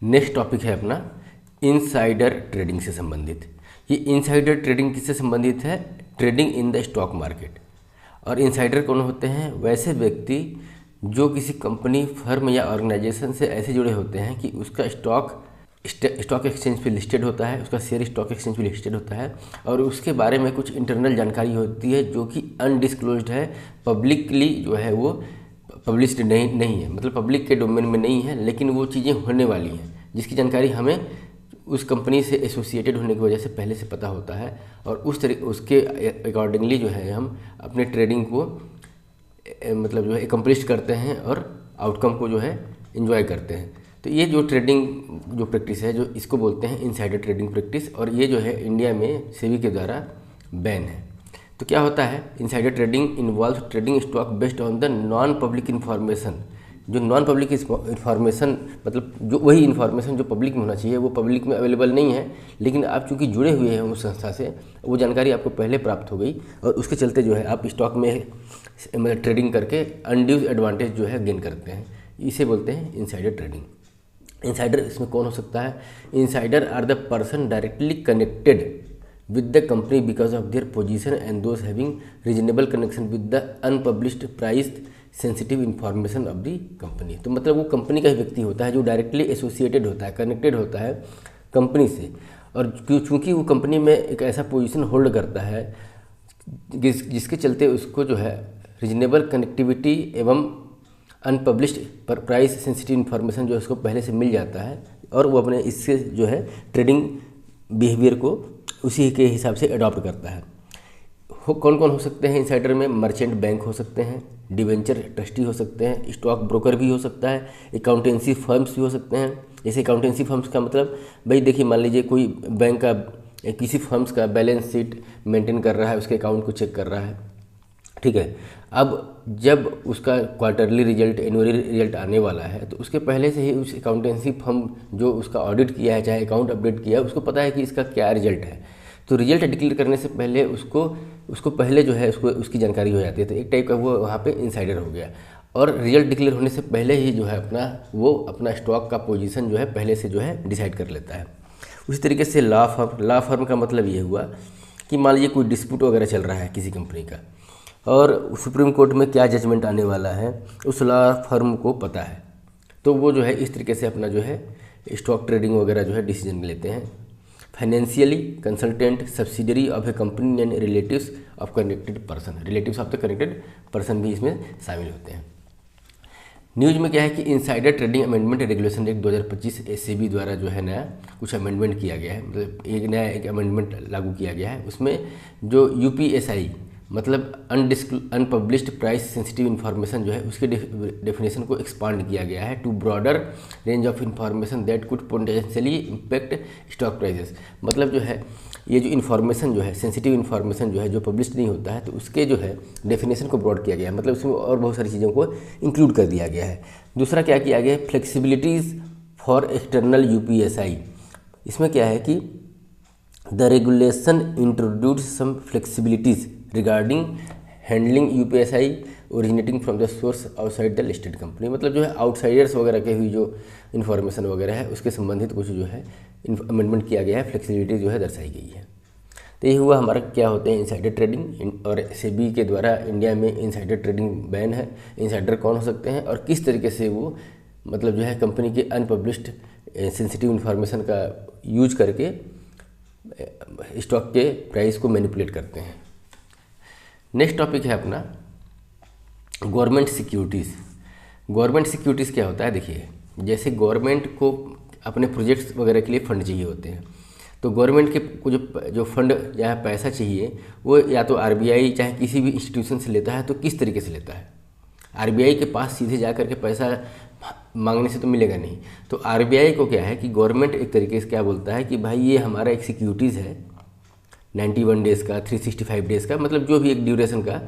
Next topic है अपना insider trading से संबंधित। ये इनसाइडर ट्रेडिंग किससे संबंधित है? Trading in the stock market. और इनसाइडर कौन होते हैं? वैसे व्यक्ति जो किसी कंपनी, फर्म या ऑर्गेनाइजेशन से ऐसे जुड़े होते हैं कि उसका स्टॉक एक्सचेंज पे लिस्टेड होता है, उसका शेयर स्टॉक एक्सचेंज पे लिस्टेड होता है और उसके बारे में कुछ इंटरनल जानकारी होती है जो कि अनडिस्क्लोज्ड है, पब्लिकली जो है वो पब्लिश्ड नहीं है, मतलब पब्लिक के डोमेन में नहीं है, लेकिन वो चीज़ें होने वाली हैं जिसकी जानकारी हमें उस कंपनी से एसोसिएटेड होने की वजह से पहले से पता होता है और उसके अकॉर्डिंगली जो है हम अपने ट्रेडिंग को मतलब जो है एकम्प्लिश करते हैं और आउटकम को जो है एंजॉय करते हैं। तो ये जो ट्रेडिंग जो प्रैक्टिस है जो इसको बोलते हैं इनसाइडर ट्रेडिंग प्रैक्टिस, और ये जो है इंडिया में सेबी के द्वारा बैन है। तो क्या होता है? Insider trading involve trading stock based on the non public information. जो नॉन पब्लिक इन्फॉर्मेशन मतलब जो वही इन्फॉर्मेशन जो पब्लिक में होना चाहिए वो पब्लिक में अवेलेबल नहीं है, लेकिन आप चूँकि जुड़े हुए हैं उस संस्था से, वो जानकारी आपको पहले प्राप्त हो गई और उसके चलते जो है आप स्टॉक में मतलब ट्रेडिंग करके अनड्यूज एडवांटेज जो है गेन करते हैं। इसे बोलते हैं इनसाइडर ट्रेडिंग। इनसाइडर इसमें कौन हो सकता है? Insider are the person directly connected with the company because of their position and those having reasonable connection with the unpublished priced sensitive information of the company। तो मतलब वो कंपनी का ही व्यक्ति होता है जो डायरेक्टली एसोसिएटेड होता है, कनेक्टेड होता है कंपनी से, और चूँकि वो कंपनी में एक ऐसा पोजीशन होल्ड करता है जिसके चलते उसको जो है रीजनेबल कनेक्टिविटी एवं अनपब्लिश्ड पर प्राइस सेंसिटिव इन्फॉर्मेशन जो उसको पहले से मिल जाता है और वो अपने इससे जो है ट्रेडिंग बिहेवियर को उसी के हिसाब से अडॉप्ट करता है। कौन कौन हो सकते हैं इनसाइडर में? मर्चेंट बैंक हो सकते हैं, डिवेंचर ट्रस्टी हो सकते हैं, स्टॉक ब्रोकर भी हो सकता है, अकाउंटेंसी फर्म्स भी हो सकते हैं। जैसे अकाउंटेंसी फर्म्स का मतलब भाई देखिए, मान लीजिए कोई बैंक का किसी फर्म्स का बैलेंस शीट मेंटेन कर रहा है, उसके अकाउंट को चेक कर रहा है, ठीक है। अब जब उसका क्वार्टरली रिजल्ट, एनुअली रिजल्ट आने वाला है तो उसके पहले से ही उस अकाउंटेंसी फर्म जो उसका ऑडिट किया है, चाहे अकाउंट अपडेट किया है, उसको पता है कि इसका क्या रिजल्ट है। तो रिजल्ट डिक्लेयर करने से पहले उसको पहले जो है उसकी जानकारी हो जाती है। तो एक टाइप का वो वहाँ पे इनसाइडर हो गया। और रिजल्ट डिक्लेयर होने से पहले ही जो है वो अपना स्टॉक का पोजीशन जो है पहले से जो है डिसाइड कर लेता है। उसी तरीके से लॉ फर्म का मतलब ये हुआ कि मान लीजिए कोई डिस्प्यूट वगैरह चल रहा है किसी कंपनी का और सुप्रीम कोर्ट में क्या जजमेंट आने वाला है उस लॉ फर्म को पता है, तो वो जो है इस तरीके से अपना जो है स्टॉक ट्रेडिंग वगैरह जो है डिसीजन लेते हैं। Financially consultant subsidiary of A company and relatives of connected person, relatives of the connected person भी इसमें शामिल होते हैं। न्यूज़ में क्या है कि insider trading amendment regulation act 2025 SEBI द्वारा जो है नया कुछ अमेंडमेंट किया गया है, मतलब एक अमेंडमेंट लागू किया गया है। उसमें जो यूपीएसआई मतलब अनपब्लिश्ड प्राइस सेंसिटिव इन्फॉर्मेशन जो है उसके डेफिनेशन को एक्सपांड किया गया है to broader range of information that could potentially impact stock prices. मतलब जो है ये जो इन्फॉर्मेशन जो है सेंसिटिव इन्फॉर्मेशन जो है जो पब्लिश नहीं होता है तो उसके जो है डेफिनेशन को ब्रॉड किया गया है, मतलब उसमें और बहुत सारी चीज़ों को इंक्लूड कर दिया गया है। दूसरा क्या किया गया है? Flexibilities for external UPSI. इसमें क्या है कि the regulation introduce some flexibilities regarding handling UPSI originating from the source outside the listed company. मतलब जो है आउटसाइडर्स वगैरह के हुई जो इन्फॉर्मेशन वगैरह है उसके संबंधित कुछ जो है अमेंडमेंट किया गया है, फ्लेक्सिबिलिटी जो है दर्शाई गई है। तो ये हुआ हमारा क्या होते हैं इनसाइडर ट्रेडिंग, और सेबी के द्वारा इंडिया में इनसाइडर ट्रेडिंग बैन है। इनसाइडर कौन हो सकते हैं और किस तरीके से वो मतलब जो है कंपनी के अनपब्लिश्ड सेंसिटिव इन्फॉर्मेशन का यूज करके स्टॉक के प्राइस को मैनिपुलेट करते हैं। नेक्स्ट टॉपिक है अपना गवर्नमेंट सिक्योरिटीज़। गवर्नमेंट सिक्योरिटीज़ क्या होता है? देखिए, जैसे गवर्नमेंट को अपने प्रोजेक्ट्स वगैरह के लिए फंड चाहिए होते हैं, तो गवर्नमेंट के को जो फंड या पैसा चाहिए वो या तो आरबीआई चाहे किसी भी इंस्टीट्यूशन से लेता है। तो किस तरीके से लेता है? आरबीआई के पास सीधे जा करके पैसा मांगने से तो मिलेगा नहीं। तो आरबीआई को क्या है कि गवर्नमेंट एक तरीके से क्या बोलता है कि भाई ये हमारा एक सिक्योरिटीज़ है 91 डेज़ का, 365 डेज़ का, मतलब जो भी एक ड्यूरेशन का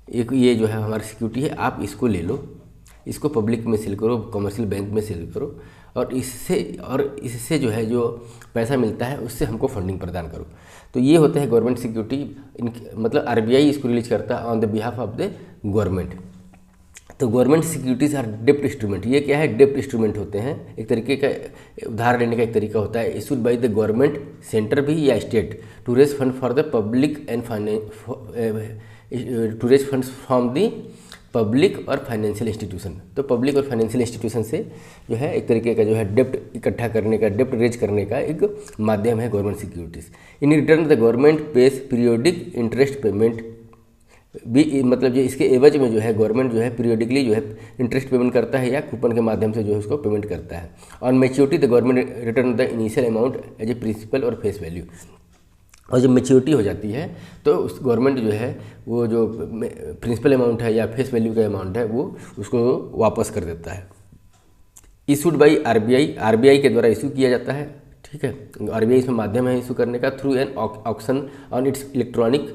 एक ये जो है हमारी सिक्योरिटी है, आप इसको ले लो, इसको पब्लिक में सेल करो, कमर्शियल बैंक में सेल करो और इससे जो है जो पैसा मिलता है उससे हमको फंडिंग प्रदान करो। तो ये होता है गवर्नमेंट सिक्योरिटी। मतलब आरबीआई इसको रिलीज करता है on the behalf of the government. तो गवर्नमेंट सिक्योरिटीज आर डेप्ट इंस्ट्रूमेंट। ये क्या है? डेप्ट इंस्ट्रूमेंट होते हैं, एक तरीके का उधार लेने का एक तरीका होता है। Issued by the government, centre भी या state, to raise fund for the public and to raise funds from the public और फाइनेंशियल इंस्टीट्यूशन। तो पब्लिक और फाइनेंशियल इंस्टीट्यूशन से जो है एक तरीके का जो है डेप्ट इकट्ठा करने का, डेप्ट रेज करने का एक माध्यम है government securities. In return the government page periodic interest payment भी, मतलब जो इसके एवज में जो है गवर्नमेंट जो है पीरियोडिकली जो है इंटरेस्ट पेमेंट करता है या कूपन के माध्यम से जो है उसको पेमेंट करता है। On maturity the government return the initial amount as a principal और फेस वैल्यू। और जब मैच्योरिटी हो जाती है तो उस गवर्नमेंट जो है वो जो प्रिंसिपल अमाउंट है या फेस वैल्यू का अमाउंट है वो उसको वापस कर देता है। इशूड बाई आरबीआई, आरबीआई के द्वारा इशू किया जाता है, ठीक है। आरबीआई इसमें माध्यम है इशू करने का, through an auction on it's electronic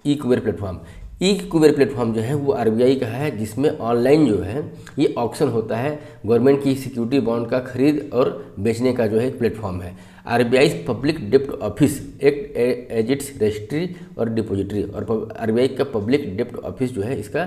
E Kuber platform. E Kuber platform जो है वो आरबीआई का है, जिसमें ऑनलाइन जो है ये ऑक्शन होता है गवर्नमेंट की सिक्योरिटी बॉन्ड का खरीद और बेचने का जो है एक प्लेटफॉर्म है। आरबीआई पब्लिक डेप्ट office act as its registry और डिपोजिटरी, और आरबीआई का पब्लिक डेप्ट ऑफिस जो है इसका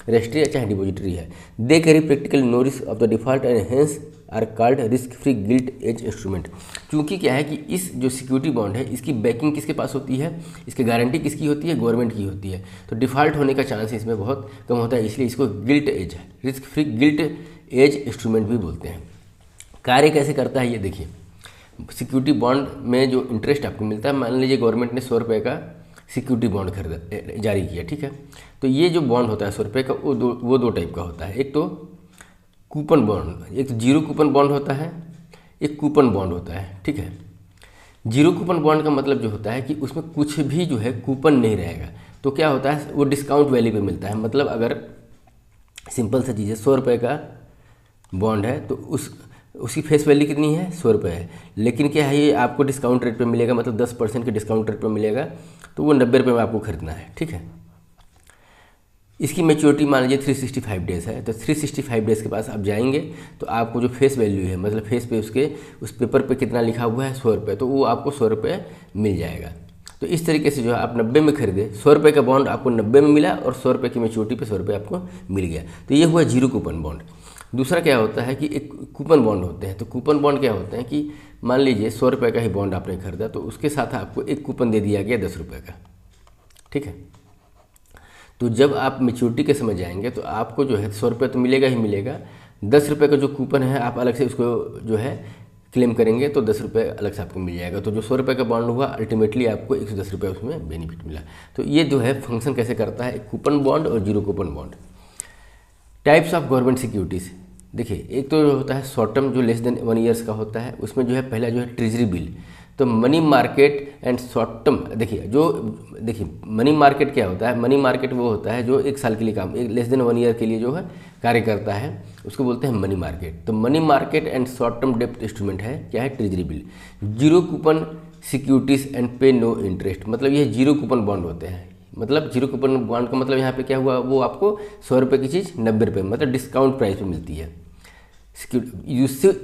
रजिस्ट्री चाहे डिपोजिटरी है। They carry practical no risk of the default and hence are called risk free gilt edge instrument. क्योंकि क्या है कि इस जो सिक्योरिटी बॉन्ड है इसकी बैकिंग किसके पास होती है, इसकी गारंटी किसकी होती है, गवर्नमेंट की होती है। तो डिफ़ॉल्ट होने का चांस इसमें बहुत कम होता है, इसलिए इसको gilt edge, risk free gilt edge instrument भी बोलते हैं। कार्य कैसे करता है ये देखिए। सिक्योरिटी बॉन्ड में जो इंटरेस्ट आपको मिलता है, मान लीजिए गवर्नमेंट ने 100 रुपये का सिक्योरिटी बॉन्ड खरीदा, जारी किया, ठीक है। तो ये जो बॉन्ड होता है 100 रुपये का वो दो टाइप का होता है। एक तो कूपन बॉन्ड, एक तो जीरो कूपन बॉन्ड होता है, एक कूपन बॉन्ड होता है, ठीक है। जीरो कूपन बॉन्ड का मतलब जो होता है कि उसमें कुछ भी जो है कूपन नहीं रहेगा। तो क्या होता है, वो डिस्काउंट वैल्यू पे मिलता है। मतलब अगर सिंपल सा चीज़ है, 100 रुपये का बॉन्ड है तो उसकी फेस वैल्यू कितनी है, 100 रुपये है। लेकिन क्या है, ये आपको डिस्काउंट रेट पे मिलेगा, मतलब 10% के डिस्काउंट रेट पे मिलेगा, तो वो 90 रुपये में आपको खरीदना है, ठीक है। इसकी मैच्योरिटी मान लीजिए 365 डेज़ है, तो 365 डेज़ के पास आप जाएंगे तो आपको जो फेस वैल्यू है, मतलब फेस पे उसके उस पेपर पे कितना लिखा हुआ है, 100 रुपये, तो वो आपको 100 रुपये मिल जाएगा। तो इस तरीके से जो है आप 90 में खरीदे, 100 रुपये का बॉन्ड आपको 90 में मिला और 100 रुपये की मैच्योरिटी पे 100 रुपये आपको मिल गया। तो ये हुआ जीरो कूपन बॉन्ड। दूसरा क्या होता है कि एक कूपन बॉन्ड होते हैं। तो कूपन बॉन्ड क्या होते हैं कि मान लीजिए 100 रुपये का ही बॉन्ड आपने खरीदा, तो उसके साथ आपको एक कूपन दे दिया गया 10 रुपये का, ठीक है। तो जब आप मैच्योरिटी के समय जाएंगे तो आपको जो है 100 रुपये तो मिलेगा ही मिलेगा, 10 रुपये का जो कूपन है आप अलग से उसको जो है क्लेम करेंगे तो 10 रुपये अलग से आपको मिल जाएगा। तो जो 100 रुपये का बॉन्ड हुआ अल्टीमेटली आपको 110 रुपये उसमें बेनिफिट मिला। तो ये जो है फंक्शन कैसे करता है, कूपन बॉन्ड और zero coupon bond. Types of government securities देखिए, एक तो होता है शॉर्ट टर्म जो लेस देन 1 ईयर्स का होता है, उसमें जो है पहला जो है ट्रेजरी बिल। तो money market and short term, देखिए मनी मार्केट क्या होता है, मनी मार्केट वो होता है जो 1 साल के लिए काम, एक लेस देन 1 ईयर के लिए जो है कार्य करता है, उसको बोलते हैं मनी मार्केट। तो money market and short term डेप्ट इंस्ट्रूमेंट है क्या है, treasury bill. Zero coupon securities and pay no interest, मतलब ये जीरो कूपन बॉन्ड होते हैं। मतलब जीरो कूपन बॉन्ड का मतलब यहाँ पे क्या हुआ, वो आपको 100 रुपये की चीज़ 90 रुपये मतलब डिस्काउंट प्राइस पे मिलती है।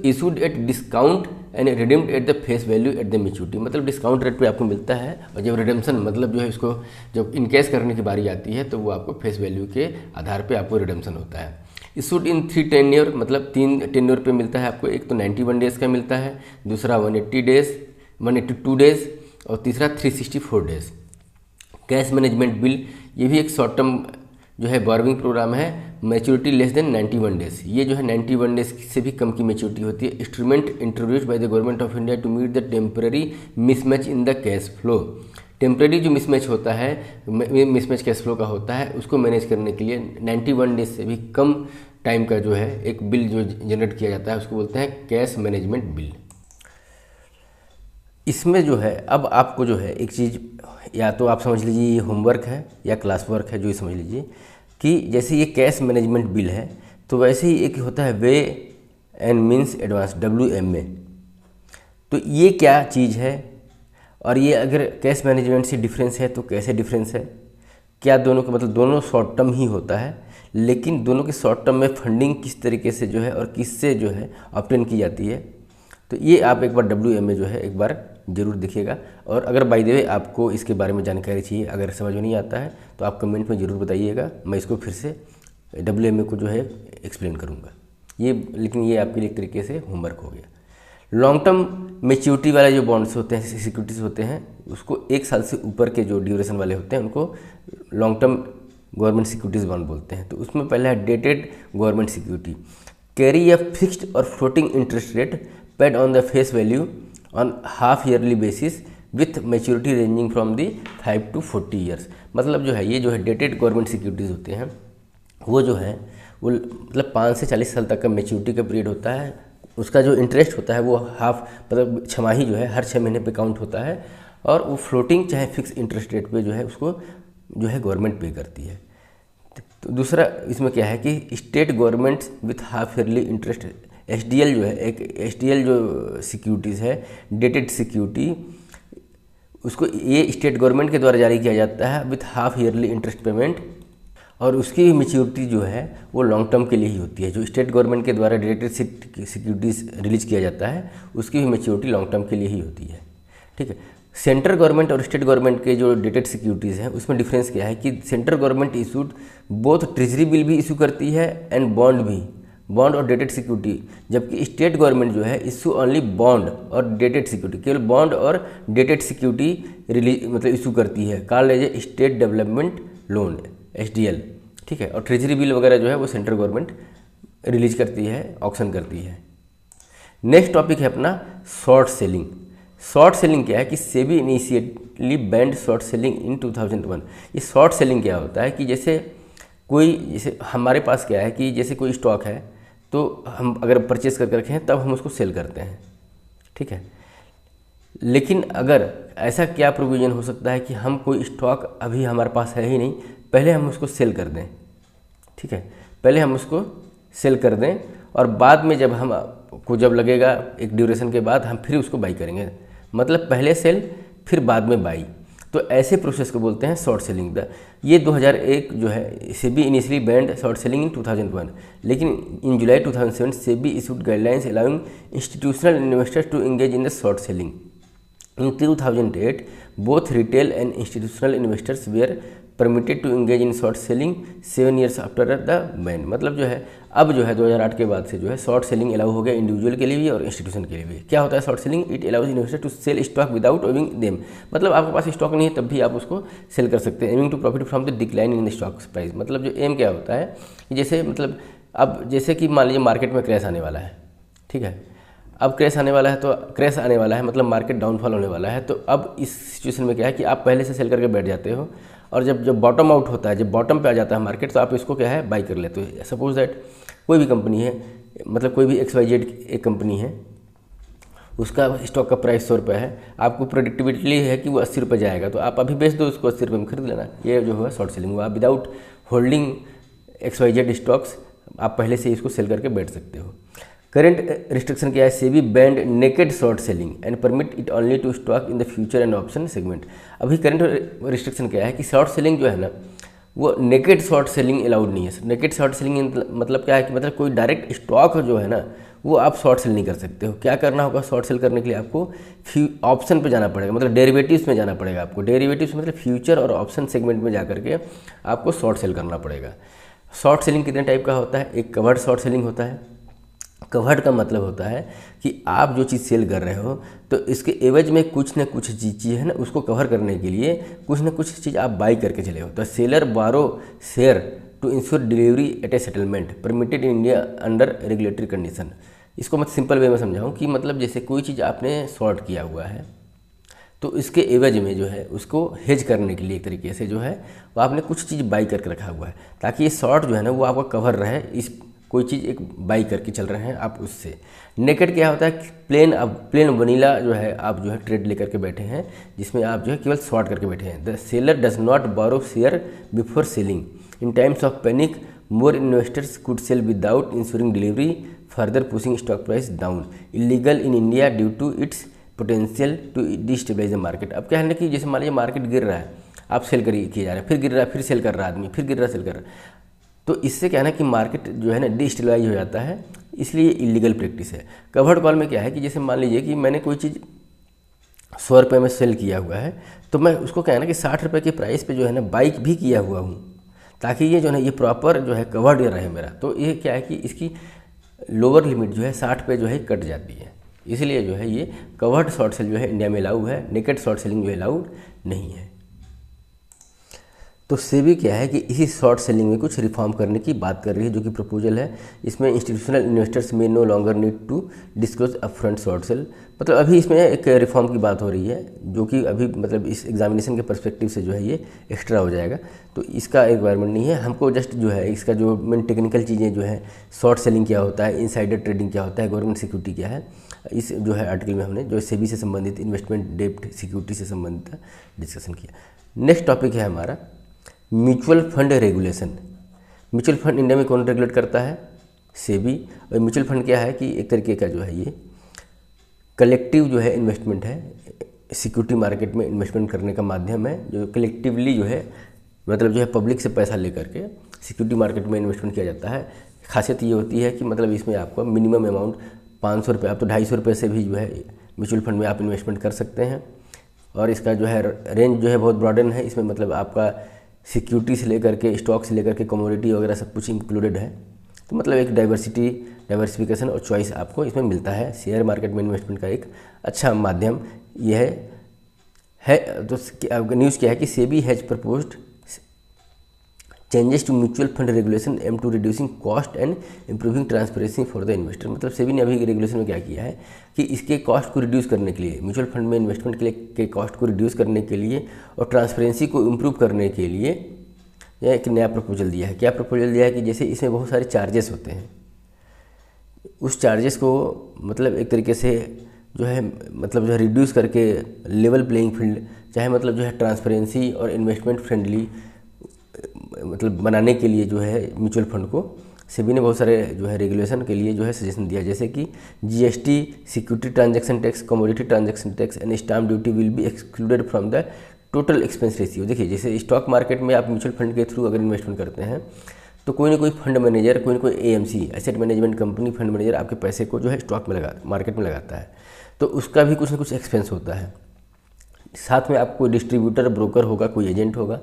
Issued at discount and redeemed at the face value at the maturity, मतलब डिस्काउंट रेट पे आपको मिलता है, और जब रिडेम्पशन मतलब जो है इसको जब इनकेस करने की बारी आती है तो वो आपको फेस वैल्यू के आधार पे आपको रिडेम्पशन होता है। इशूड इन 3 टेन्योर, मतलब 3 टेन्योर पे मिलता है आपको। एक तो 91 डेज़ का मिलता है, दूसरा 182 डेज़ और तीसरा 364 डेज़। कैश मैनेजमेंट बिल, ये भी एक शॉर्ट टर्म जो है बोरोविंग प्रोग्राम है, मैच्योरिटी लेस देन 91 डेज़। ये जो है 91 डेज़ से भी कम की मैच्योरिटी होती है। Instrument introduced by the government of India to meet the temporary mismatch in the cash flow. Temporary जो मिसमैच होता है, मिसमैच कैश फ्लो का होता है, उसको मैनेज करने के लिए 91 डेज से भी कम टाइम का जो है एक बिल जो जनरेट किया जाता है उसको बोलते हैं कैश मैनेजमेंट बिल। इसमें जो है अब आपको जो है एक चीज़ या तो आप समझ लीजिए ये होमवर्क है या क्लास वर्क है, जो ये समझ लीजिए कि जैसे ये कैश मैनेजमेंट बिल है तो वैसे ही एक होता है way and means advance WMA। तो ये क्या चीज़ है और ये अगर कैश मैनेजमेंट से डिफरेंस है तो कैसे डिफरेंस है, क्या दोनों का मतलब दोनों शॉर्ट टर्म ही होता है, लेकिन दोनों के शॉर्ट टर्म में फंडिंग किस तरीके से जो है और किससे जो है ऑब्टेन की जाती है। तो ये आप एक बार WMA जो है एक बार ज़रूर देखिएगा। और अगर बाय द वे आपको इसके बारे में जानकारी चाहिए, अगर समझ में नहीं आता है तो आप कमेंट में ज़रूर बताइएगा, मैं इसको फिर से WMA को जो है एक्सप्लेन करूँगा ये, लेकिन ये आपके लिए एक तरीके से होमवर्क हो गया। लॉन्ग टर्म मेच्योरिटी वाले जो बॉन्ड्स होते हैं, सिक्योरिटीज़ होते हैं, उसको 1 साल से ऊपर के जो ड्यूरेशन वाले होते हैं उनको long term government securities bond बोलते हैं। तो उसमें पहला है dated government security, carry a fixed और floating interest rate paid on the face value on half yearly basis with maturity ranging from the 5 to 40 years. मतलब जो है ये जो है डेटेड गवर्नमेंट सिक्योरिटीज़ होते हैं वो जो है वो मतलब 5 से 40 साल तक का मेच्योरिटी का पीरियड होता है। उसका जो इंटरेस्ट होता है वो हाफ मतलब छमाही जो है हर 6 महीने पे काउंट होता है, और वो फ्लोटिंग चाहे फिक्स इंटरेस्ट रेट पे जो है उसको जो है गवर्नमेंट पे करती है। तो दूसरा इसमें क्या है कि state government with half yearly interest, SDL जो है, एक SDL जो सिक्योरिटीज़ है डेटेड सिक्योरिटी, उसको ये स्टेट गवर्नमेंट के द्वारा जारी किया जाता है with half yearly interest payment, और उसकी मेच्योरिटी जो है वो लॉन्ग टर्म के लिए ही होती है। जो स्टेट गवर्नमेंट के द्वारा डेटेड सिक्योरिटीज़ रिलीज किया जाता है उसकी भी मेच्योरिटी लॉन्ग टर्म के लिए ही होती है। ठीक है, सेंट्रल गवर्नमेंट और स्टेट गवर्नमेंट के जो डेटेड सिक्योरिटीज़ हैं उसमें डिफरेंस क्या है कि central government issued both treasury bill भी इशू करती है एंड बॉन्ड भी, बॉन्ड और डेटेड सिक्योरिटी, जबकि स्टेट गवर्नमेंट जो है इशू ओनली बॉन्ड और डेटेड सिक्योरिटी, केवल बॉन्ड और डेटेड सिक्योरिटी रिलीज मतलब इशू करती है, called as a state development loan SDL। ठीक है, और ट्रेजरी बिल वगैरह जो है वो सेंट्रल गवर्नमेंट रिलीज करती है, ऑक्शन करती है। नेक्स्ट टॉपिक है अपना शॉर्ट सेलिंग। शॉर्ट सेलिंग क्या है कि SEBI इनिशिएटली band short selling in 2001। ये शॉर्ट सेलिंग क्या होता है कि जैसे हमारे पास क्या है कि जैसे कोई स्टॉक है तो हम अगर परचेस करके रखें तब हम उसको सेल करते हैं। ठीक है, लेकिन अगर ऐसा क्या प्रोविज़न हो सकता है कि हम कोई स्टॉक अभी हमारे पास है ही नहीं, पहले हम उसको सेल कर दें। ठीक है, पहले हम उसको सेल कर दें और बाद में जब हम को जब लगेगा एक ड्यूरेशन के बाद हम फिर उसको बाई करेंगे, मतलब पहले सेल फिर बाद में बाई। तो ऐसे प्रोसेस को बोलते हैं शॉर्ट सेलिंग। ये 2001 जो है SEBI initially banned short selling in 2001, लेकिन in July 2007 SEBI issued guidelines allowing institutional investors to engage in the short selling. In 2008 both retail and institutional investors were permitted to engage in short selling 7 years after the ban. मतलब जो है अब जो है 2008 के बाद से जो है शॉर्ट सेलिंग अलाउ हो गया इंडिविजुअल के लिए भी और इंस्टीट्यूशन के लिए भी। क्या होता है short selling? It allows investor to sell stock without owing them. मतलब आपके पास स्टॉक नहीं है तब भी आप उसको सेल कर सकते हैं, aiming to profit from the decline in the stock price. मतलब जो एम क्या होता है कि जैसे मतलब अब जैसे कि मान लीजिए मार्केट में क्रैश आने वाला है, ठीक है, अब क्रैश आने वाला है तो क्रैश आने वाला है मतलब मार्केट डाउनफॉल होने वाला है। तो अब इस सिचुएशन में क्या है कि आप पहले से सेल करके बैठ जाते हो और जब बॉटम आउट होता है, जब बॉटम पे आ जाता है मार्केट, तो आप इसको क्या है बाई कर लेते हो। सपोज दैट कोई भी कंपनी है, मतलब कोई भी XYZ एक कंपनी है, उसका स्टॉक का प्राइस 100 रुपये है, आपको प्रोडिक्टिबिलिटी है कि वो 80 रुपये जाएगा, तो आप अभी बेच दो उसको 80 रुपये में खरीद लेना। ये जो है शॉर्ट सेलिंग हुआ। विदाउट होल्डिंग XYZ स्टॉक्स आप पहले से इसको सेल करके बैठ सकते हो। करेंट रिस्ट्रिक्शन क्या है? SEBI banned naked short selling and permit it only to stock in the future and option segment. अभी करंट रिस्ट्रिक्शन क्या है कि शॉर्ट सेलिंग जो है ना वो नेकेड शॉर्ट सेलिंग अलाउड नहीं है। नेकेड शॉर्ट सेलिंग मतलब क्या है कि मतलब कोई डायरेक्ट स्टॉक जो है ना वो आप शॉर्ट सेल नहीं कर सकते हो। क्या करना होगा शॉर्ट सेल करने के लिए? आपको ऑप्शन पे जाना पड़ेगा, मतलब डेरिवेटिव्स में जाना पड़ेगा आपको। डेरिवेटिव्स मतलब फ्यूचर और ऑप्शन सेगमेंट में जा करके आपको शॉर्ट सेल करना पड़ेगा। शॉर्ट सेलिंग कितने टाइप का होता है? एक कवर्ड शॉर्ट सेलिंग होता है। कवर्ड का मतलब होता है कि आप जो चीज़ सेल कर रहे हो तो इसके एवज में कुछ न कुछ चीज़ है ना, उसको कवर करने के लिए कुछ न कुछ चीज़ आप बाई करके चले हो। तो seller borrow share to ensure delivery at a settlement permitted in India under regulatory condition. इसको मैं सिंपल वे में समझाऊँ कि मतलब जैसे कोई चीज़ आपने शॉर्ट किया हुआ है तो इसके एवज में जो है उसको हेज करने के लिए एक तरीके से जो है वो आपने कुछ चीज़ बाई करके रखा हुआ है ताकि ये शॉर्ट जो है ना वो आपका कवर रहे। इस कोई चीज़ एक बाई करके चल रहे हैं आप उससे। नेकेड क्या होता है? प्लेन वनीला जो है आप जो है ट्रेड लेकर के बैठे हैं जिसमें आप जो है केवल शॉर्ट करके बैठे हैं। The seller does not borrow share before selling. In times of panic more investors could sell without ensuring delivery further pushing stock price down. Illegal in India due to its potential to destabilize the market. अब क्या है ना कि जैसे मान लीजिए market गिर रहा है, आप सेल किए जा रहे हैं, फिर गिर रहा है, फिर सेल कर रहा है आदमी, फिर गिर रहा है, सेल कर रहा है, तो इससे क्या है ना कि मार्केट जो है ना डिस्टेबलाइज हो जाता है, इसलिए इलीगल प्रैक्टिस है। कवर्ड कॉल में क्या है कि जैसे मान लीजिए कि मैंने कोई चीज़ 100 रुपये में सेल किया हुआ है तो मैं उसको क्या है ना कि 60 रुपये के प्राइस पे जो है ना बाई भी किया हुआ हूँ, ताकि ये जो है ये प्रॉपर जो है कवर्ड रहे मेरा। तो ये क्या है कि इसकी लोअर लिमिट जो है 60 पे जो है कट जाती है, इसलिए जो है ये कवर्ड शॉर्ट सेल जो है इंडिया में अलाउ है, नेकेड शॉर्ट सेलिंग जो है अलाउड नहीं है। तो सेबी क्या है कि इसी शॉर्ट सेलिंग में कुछ रिफॉर्म करने की बात कर रही है, जो कि प्रपोजल है। इसमें institutional investors may no longer need to disclose upfront short sell, मतलब अभी इसमें एक रिफॉर्म की बात हो रही है, जो कि अभी मतलब इस एग्जामिनेशन के पर्सपेक्टिव से जो है ये एक्स्ट्रा हो जाएगा। तो इसका रिक्वायरमेंट नहीं है, हमको जस्ट जो है इसका जो मेन टेक्निकल चीज़ें जो है, शॉर्ट सेलिंग क्या होता है, इनसाइडर ट्रेडिंग क्या होता है, गवर्नमेंट सिक्योरिटी क्या है, इस जो है आर्टिकल में हमने जो सेबी से संबंधित इन्वेस्टमेंट डेप्ट सिक्योरिटी से संबंधित डिस्कशन किया। नेक्स्ट टॉपिक है हमारा mutual fund regulation. Mutual fund India में कौन रेगुलेट करता है? सेबी। और म्यूचुअल फंड क्या है कि एक तरीके का जो है ये कलेक्टिव जो है इन्वेस्टमेंट है, सिक्योरिटी मार्केट में इन्वेस्टमेंट करने का माध्यम है, जो कलेक्टिवली जो है मतलब जो है पब्लिक से पैसा लेकर के सिक्योरिटी मार्केट में इन्वेस्टमेंट किया जाता है। खासियत ये होती है कि मतलब इसमें आपको मिनिमम अमाउंट 500 रुपये, आप तो 250 रुपये से भी जो है म्यूचुअल फंड में आप इन्वेस्टमेंट कर सकते हैं। और इसका जो है रेंज जो है बहुत ब्रॉडन है, इसमें मतलब आपका सिक्योरिटी से लेकर के स्टॉक से लेकर के कमोडिटी वगैरह सब कुछ इंक्लूडेड है। तो मतलब एक डाइवर्सिफिकेशन और चॉइस आपको इसमें मिलता है। शेयर मार्केट में इन्वेस्टमेंट का एक अच्छा माध्यम यह है। तो न्यूज़ क्या है कि SEBI has proposed changes to mutual fund regulation aim to reducing cost and improving transparency for the investor. मतलब सेबी ने अभी रेगुलेशन में क्या किया है कि इसके कॉस्ट को रिड्यूस करने के लिए, म्यूचुअल फंड में इन्वेस्टमेंट के कॉस्ट को रिड्यूस करने के लिए और ट्रांसपेरेंसी को इम्प्रूव करने के लिए यह एक नया प्रपोजल दिया है। क्या प्रपोजल दिया है कि जैसे इसमें बहुत सारे चार्जेस होते हैं, उस चार्जेस को मतलब एक तरीके से जो है मतलब जो है रिड्यूस करके लेवल प्लेइंग फील्ड, चाहे मतलब जो है ट्रांसपेरेंसी और इन्वेस्टमेंट फ्रेंडली मतलब बनाने के लिए जो है म्यूचुअल फंड को सेबी ने बहुत सारे जो है रेगुलेशन के लिए जो है सजेशन दिया, जैसे कि GST, security transaction tax, commodity transaction tax and stamp duty will be excluded from the total expense ratio. देखिए जैसे स्टॉक मार्केट में आप म्यूचुअल फंड के थ्रू अगर इन्वेस्टमेंट करते हैं तो कोई ना कोई फंड मैनेजर, कोई ना कोई AMC, asset management company, fund manager आपके पैसे को जो है स्टॉक में मार्केट में लगाता है, तो उसका भी कुछ ना कुछ एक्सपेंस होता है। साथ में आपको डिस्ट्रीब्यूटर, ब्रोकर होगा, कोई एजेंट होगा,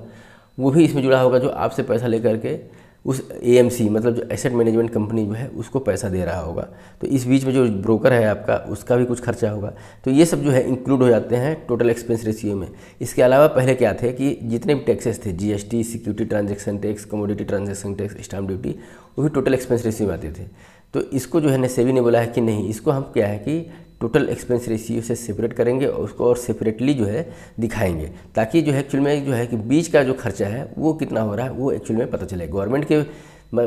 वो भी इसमें जुड़ा होगा, जो आपसे पैसा लेकर के उस एएमसी मतलब जो एसेट मैनेजमेंट कंपनी जो है उसको पैसा दे रहा होगा। तो इस बीच में जो ब्रोकर है आपका, उसका भी कुछ खर्चा होगा। तो ये सब जो है इंक्लूड हो जाते हैं टोटल एक्सपेंस रेशियो में। इसके अलावा पहले क्या थे कि जितने भी टैक्सेस थे, GST, security transaction tax, commodity transaction tax, stamp duty, वो भी टोटल एक्सपेंस रेशियो में आते थे। तो इसको जो है ना सेबी ने बोला है कि नहीं, इसको हम क्या है कि टोटल एक्सपेंस रेशियो से सेपरेट करेंगे और उसको और सेपरेटली जो है दिखाएंगे, ताकि जो है एक्चुअल में जो है कि बीच का जो खर्चा है वो कितना हो रहा है वो एक्चुअल में पता चले। गवर्नमेंट के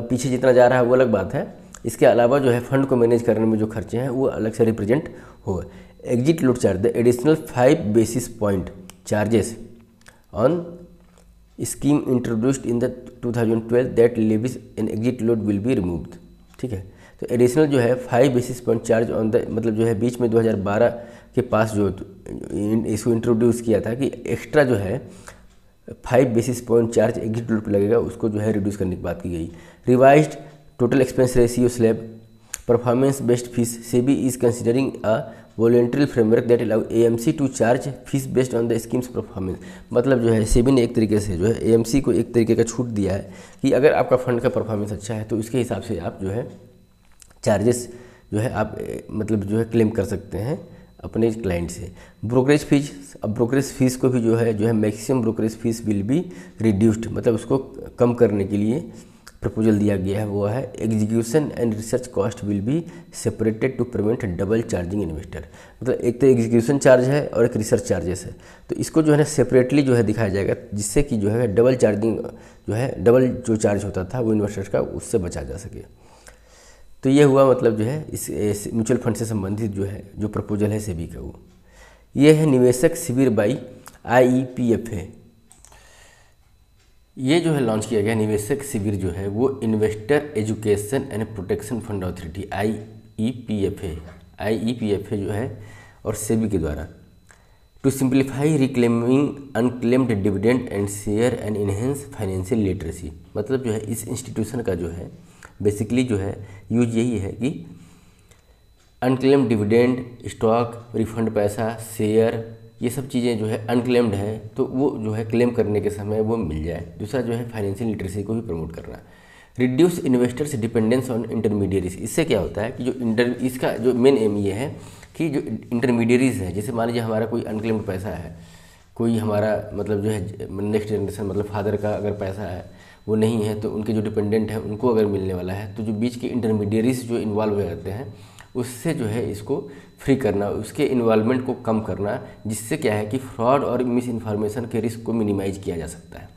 पीछे जितना जा रहा है वो अलग बात है, इसके अलावा जो है फंड को मैनेज करने में जो खर्चे हैं वो अलग से रिप्रेजेंट हो। Exit load charge, the additional 5 basis point charges on scheme introduced in the 2012 that levies an exit load will be removed. ठीक है, तो एडिशनल जो है 5 basis point charge on the मतलब जो है बीच में 2012 के पास जो इसको इंट्रोड्यूस किया था कि एक्स्ट्रा जो है 5 basis point charge exit load पर लगेगा, उसको जो है रिड्यूस करने की बात की गई। Revised total expense ratio slab, performance based fees, SEBI is considering a voluntary framework that allow AMC to charge fees based on the schemes performance. मतलब जो है सेबी ने एक तरीके से जो है एएमसी को एक तरीके का छूट दिया है कि अगर आपका फंड का परफॉर्मेंस अच्छा है तो इसके हिसाब से आप जो है चार्जेस जो है आप मतलब जो है क्लेम कर सकते हैं अपने क्लाइंट से। ब्रोकरेज फीस, अब ब्रोकरेज फीस को भी जो है maximum brokerage fees will be reduced, मतलब उसको कम करने के लिए प्रपोजल दिया गया है, वो है execution and research cost will be separated to prevent double charging investor. मतलब एक तो एग्जीक्यूशन चार्ज है और एक रिसर्च चार्जेस है, तो इसको जो है ना सेपरेटली जो है दिखाया जाएगा, जिससे कि जो है डबल चार्जिंग जो है डबल जो चार्ज होता था वो इन्वेस्टर का, उससे बचा जा सके। तो ये हुआ मतलब जो है इस म्यूचुअल फंड से संबंधित जो प्रपोजल है सेबी का, वो ये है निवेशक शिविर बाई IEPFA। ये जो है लॉन्च किया गया निवेशक शिविर जो है वो investor education and protection fund authority IEPFA जो है और सेबी के द्वारा to simplify reclaiming unclaimed dividend and share and enhance financial literacy. मतलब जो है इस इंस्टीट्यूशन का जो है बेसिकली जो है यूज यही है कि अनक्लेम्ड डिविडेंड, स्टॉक, रिफंड पैसा, शेयर ये सब चीज़ें जो है अनक्लेम्ड है, तो वो जो है क्लेम करने के समय वो मिल जाए। दूसरा जो है फाइनेंशियल लिटरेसी को भी प्रमोट करना। Reduce investors dependence on intermediaries. इससे क्या होता है कि इसका जो मेन एम ये है कि जो इंटरमीडियरीज है, जैसे मान लीजिए हमारा कोई अनक्लेम्ड पैसा है, कोई हमारा मतलब जो है नेक्स्ट जनरेशन मतलब फादर का अगर पैसा है वो नहीं है, तो उनके जो डिपेंडेंट हैं उनको अगर मिलने वाला है, तो जो बीच के इंटरमीडियरीज जो इन्वॉल्व हो जाते हैं उससे जो है इसको फ्री करना, उसके इन्वॉल्वमेंट को कम करना, जिससे क्या है कि फ्रॉड और मिस इन्फॉर्मेशन के रिस्क को मिनिमाइज किया जा सकता है।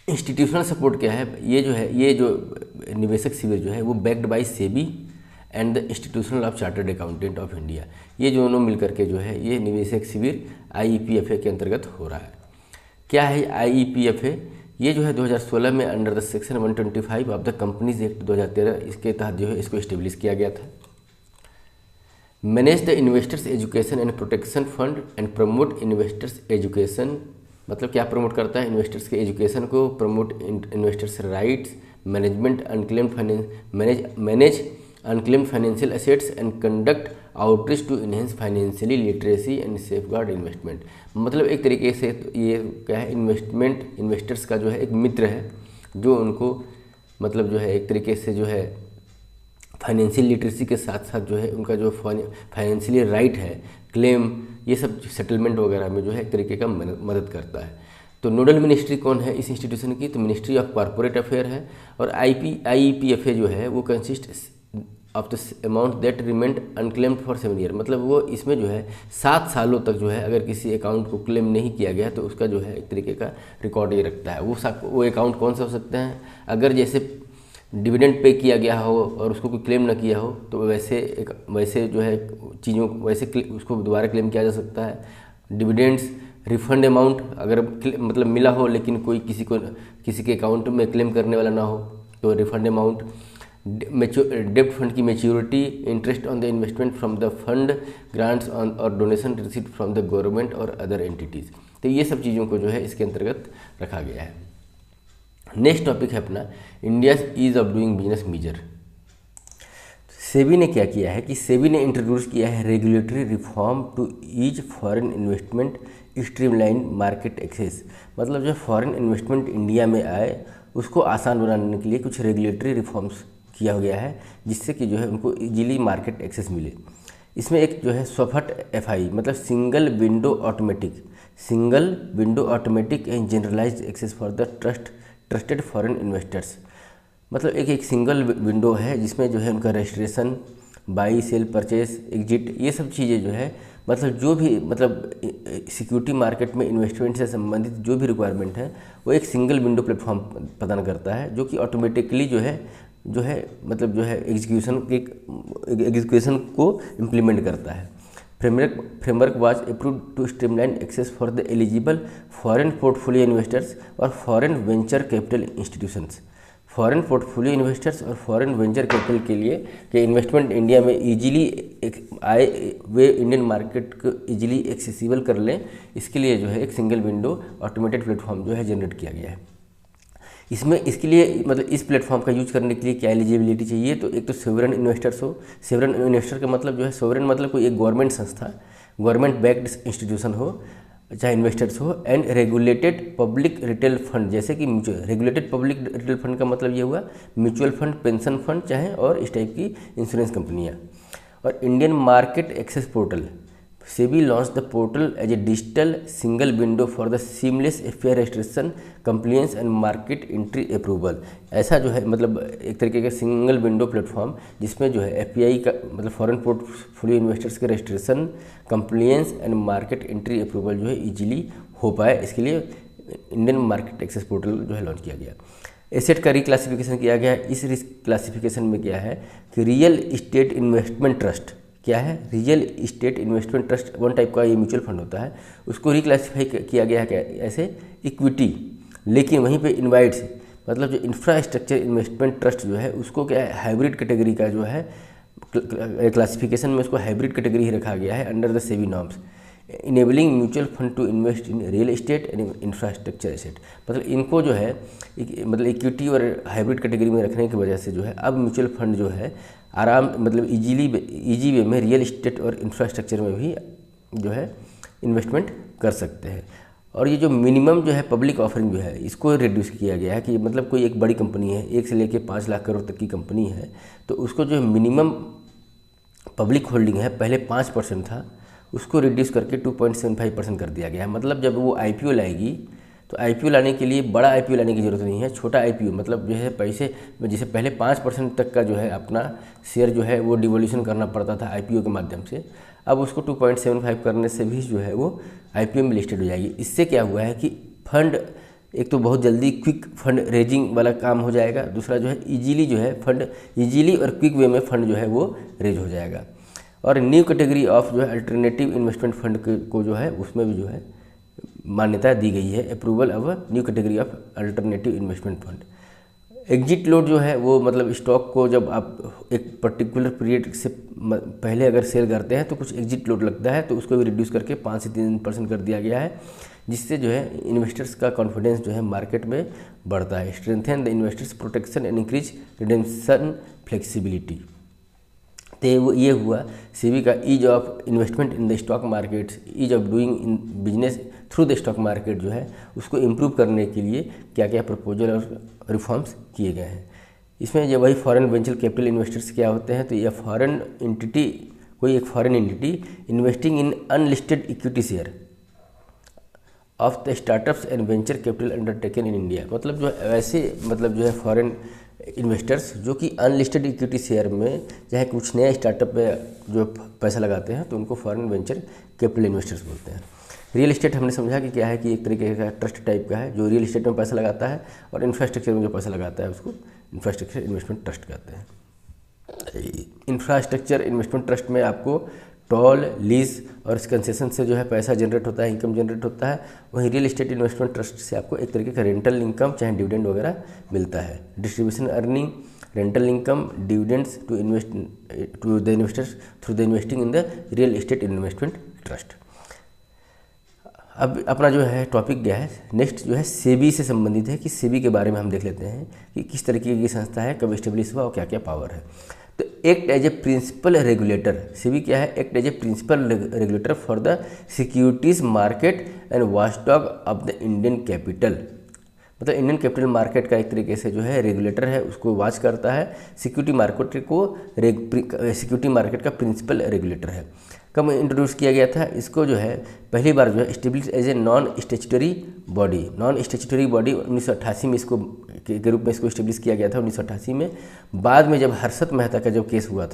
इंस्टीट्यूशनल सपोर्ट क्या है, ये जो निवेशक शिविर जो है वो backed by SEBI and the institutional of chartered accountant of India. ये दोनों मिलकर के जो है ये निवेशक शिविर IEPFA के अंतर्गत हो रहा है। क्या है IEPFA? ये जो है 2016 में under the section 125 of the companies act 2013 इसके तहत जो है इसको इस्टेब्लिश किया गया था। Manage the investors education and protection fund and promote investors education. मतलब क्या प्रमोट करता है? इन्वेस्टर्स के एजुकेशन को, promote investors rights, management manage unclaimed financial assets and conduct outreach to enhance financially literacy and safeguard investment. मतलब एक तरीके से तो ये क्या है, इन्वेस्टर्स का जो है एक मित्र है, जो उनको मतलब जो है एक तरीके से जो है फाइनेंशियल लिटरेसी के साथ साथ जो है उनका जो फाइनेंशियली राइट है, क्लेम, ये सब सेटलमेंट वगैरह में जो है एक तरीके का मदद करता है। तो नोडल मिनिस्ट्री कौन है इस इंस्टीट्यूशन की? तो मिनिस्ट्री ऑफ कॉर्पोरेट अफेयर है। और IEPFA जो है वो consist of the amount that remained unclaimed for 7 year. मतलब वो इसमें जो है 7 सालों तक जो है अगर किसी अकाउंट को क्लेम नहीं किया गया तो उसका जो है एक तरीके का रिकॉर्ड ये रखता है। वो अकाउंट कौन से हो सकते हैं? अगर जैसे डिविडेंड पे किया गया हो और उसको कोई क्लेम ना किया हो, तो वैसे जो है चीज़ों उसको दोबारा क्लेम किया जा सकता है। डिविडेंड्स, रिफंड अमाउंट अगर मतलब मिला हो लेकिन कोई किसी के अकाउंट में क्लेम करने वाला ना हो तो रिफंड अमाउंट। डेब्ट फंड की maturity, interest on the investment from the fund, grants on और donation received from the government और अदर एंटिटीज़। तो ये सब चीज़ों को जो है इसके अंतर्गत रखा गया है। नेक्स्ट टॉपिक है अपना India ease of doing business measure. SEBI ने क्या किया है कि सेबी ने इंट्रोड्यूस किया है regulatory reform to ease foreign investment, streamline market access. मतलब जो फॉरेन इन्वेस्टमेंट इंडिया में आए उसको आसान बनाने के लिए कुछ रेगुलेटरी रिफॉर्म्स किया गया है, जिससे कि जो है उनको इजीली मार्केट एक्सेस मिले। इसमें एक जो है SWFT FI मतलब single window automatic and generalized access for the trusted foreign investors. मतलब एक सिंगल विंडो है जिसमें जो है उनका registration, buy, sell, purchase, exit, ये सब चीज़ें जो है मतलब जो भी मतलब सिक्योरिटी मार्केट में इन्वेस्टमेंट से संबंधित जो भी रिक्वायरमेंट है वो एक सिंगल विंडो प्लेटफॉर्म प्रदान करता है, जो कि ऑटोमेटिकली जो है मतलब जो है एग्जीक्यूशन को इम्प्लीमेंट करता है। Framework was approved to streamline access for the eligible foreign portfolio investors और foreign venture capital institutions. Foreign portfolio investors और फॉरेन वेंचर कैपिटल के लिए कि इन्वेस्टमेंट इंडिया में इजीली आए, वे इंडियन मार्केट को इजीली एक्सेसिबल कर लें, इसके लिए जो है एक सिंगल विंडो ऑटोमेटेड प्लेटफॉर्म जो है जनरेट किया गया है। इसके लिए मतलब इस प्लेटफॉर्म का यूज करने के लिए क्या एलिजिबिलिटी चाहिए? तो एक तो सोवरेन इन्वेस्टर्स हो। सोवरेन इन्वेस्टर का मतलब जो है सोवरेन मतलब कोई एक गवर्नमेंट संस्था, गवर्नमेंट बैक्ड इंस्टीट्यूशन हो, चाहे इन्वेस्टर्स हो, and regulated public retail fund, जैसे कि mutual regulated public retail fund का मतलब ये हुआ म्यूचुअल फंड, पेंशन फंड चाहे और इस टाइप की इंश्योरेंस कंपनियाँ। और Indian market access portal, SEBI launch the portal as a digital single window for the seamless FPI registration, compliance and market entry approval. ऐसा जो है मतलब एक तरीके का सिंगल विंडो प्लेटफॉर्म जिसमें जो है FPI का मतलब फॉरेन पोर्टफोलियो इन्वेस्टर्स के registration, compliance and market entry approval जो है इजीली हो पाए, इसके लिए इंडियन मार्केट एक्सेस पोर्टल जो है लॉन्च किया गया। एसेट का रिक्लासिफिकेशन किया गया। इस रिक्लासिफिकेशन में क्या है कि रियल इस्टेट इन्वेस्टमेंट ट्रस्ट, क्या है real estate investment trust, one type का ये म्यूचुअल फंड होता है, उसको रिक्लासीफाई किया गया है क्या ऐसे इक्विटी, लेकिन वहीं पे इनवाइट्स मतलब जो इंफ्रास्ट्रक्चर इन्वेस्टमेंट ट्रस्ट जो है उसको क्या है हाइब्रिड कैटेगरी का जो है क्लासिफिकेशन में उसको हाइब्रिड कैटेगरी ही रखा गया है under the SEBI norms, enabling mutual fund to invest in real estate and infrastructure asset. मतलब इनको जो है मतलब इक्विटी और हाइब्रिड कैटेगरी में रखने की वजह से जो है अब म्यूचुअल फंड जो है आराम मतलब इजी वे में रियल इस्टेट और इंफ्रास्ट्रक्चर में भी जो है इन्वेस्टमेंट कर सकते हैं। और ये जो मिनिमम जो है पब्लिक ऑफरिंग जो है इसको रिड्यूस किया गया है कि मतलब कोई एक बड़ी कंपनी है, 1 से लेके 5 लाख करोड़ तक की कंपनी है, तो उसको जो मिनिमम पब्लिक होल्डिंग है पहले 5% था, उसको रिड्यूस करके 2.75% कर दिया गया है। मतलब जब वो IPO लाएगी तो IPO लाने के लिए बड़ा IPO लाने की ज़रूरत नहीं है, छोटा IPO मतलब जो है पैसे जैसे पहले 5% तक का जो है अपना शेयर जो है वो डिवोल्यूशन करना पड़ता था IPO के माध्यम से, अब उसको 2.75 करने से भी जो है वो IPO में लिस्टेड हो जाएगी। इससे क्या हुआ है कि फंड एक तो बहुत जल्दी क्विक फंड रेजिंग वाला काम हो जाएगा, दूसरा जो है इजीली जो है फंड इजीली और क्विक वे में फंड जो है वो रेज हो जाएगा। और न्यू कैटेगरी ऑफ जो है अल्टरनेटिव इन्वेस्टमेंट फंड को जो है उसमें भी जो है मान्यता दी गई है, approval of new category of alternative investment fund. Exit load जो है वो मतलब स्टॉक को जब आप एक पर्टिकुलर पीरियड से पहले अगर सेल करते हैं तो कुछ एग्जिट लोड लगता है, तो उसको भी रिड्यूस करके 5 से 3% कर दिया गया है, जिससे जो है इन्वेस्टर्स का कॉन्फिडेंस जो है मार्केट में बढ़ता है। Strengthen the investors protection and increase redemption flexibility. तो ये हुआ सेबी का ease of investment in the stock market, ease of doing in business through the stock market जो है उसको इम्प्रूव करने के लिए क्या क्या प्रपोजल और रिफॉर्म्स किए गए हैं। इसमें जब वही फॉरेन वेंचर कैपिटल इन्वेस्टर्स क्या होते हैं, तो ये फॉरेन एंटिटी, कोई एक foreign entity investing in unlisted equity share of the startups and venture capital undertaken in India. मतलब जो ऐसे मतलब जो है फॉरेन इन्वेस्टर्स जो कि अनलिस्टेड इक्विटी शेयर में चाहे कुछ नया स्टार्टअप में जो पैसा लगाते हैं तो उनको फॉरेन वेंचर कैपिटल इन्वेस्टर्स बोलते हैं। रियल एस्टेट हमने समझा कि क्या है कि एक तरीके का ट्रस्ट टाइप का है जो रियल एस्टेट में पैसा लगाता है, और इंफ्रास्ट्रक्चर में जो पैसा लगाता है उसको इंफ्रास्ट्रक्चर इन्वेस्टमेंट ट्रस्ट कहते हैं। इंफ्रास्ट्रक्चर इन्वेस्टमेंट ट्रस्ट में आपको टोल, लीज और कंसेशन से जो है पैसा जनरेट होता है, इनकम जनरेट होता है। वहीं रियल एस्टेट इन्वेस्टमेंट ट्रस्ट से आपको एक तरीके का रेंटल इनकम चाहे डिविडेंड वगैरह मिलता है। Distribution earning, rental income, dividends to the investors through the investing in the real estate investment trust. अब अपना जो है टॉपिक क्या है नेक्स्ट जो है सेबी से संबंधित है कि सेबी के बारे में हम देख लेते हैं कि किस तरीके की संस्था है, कब एस्टेब्लिश हुआ और क्या क्या पावर है। तो act as a principal regulator, SEBI क्या है, act as a principal regulator for the securities market and watchdog of the Indian capital. मतलब इंडियन कैपिटल मार्केट का एक तरीके से जो है रेगुलेटर है, उसको वॉच करता है। सिक्योरिटी मार्केट का प्रिंसिपल रेगुलेटर है। कब इंट्रोड्यूस किया गया था इसको, जो है पहली बार जो है establish as a non statutory body. Non statutory body 1988 में इसको के रूप में इसको इस्टेब्लिश किया गया था 1988 में। बाद में जब हर्षद मेहता का जो केस हुआ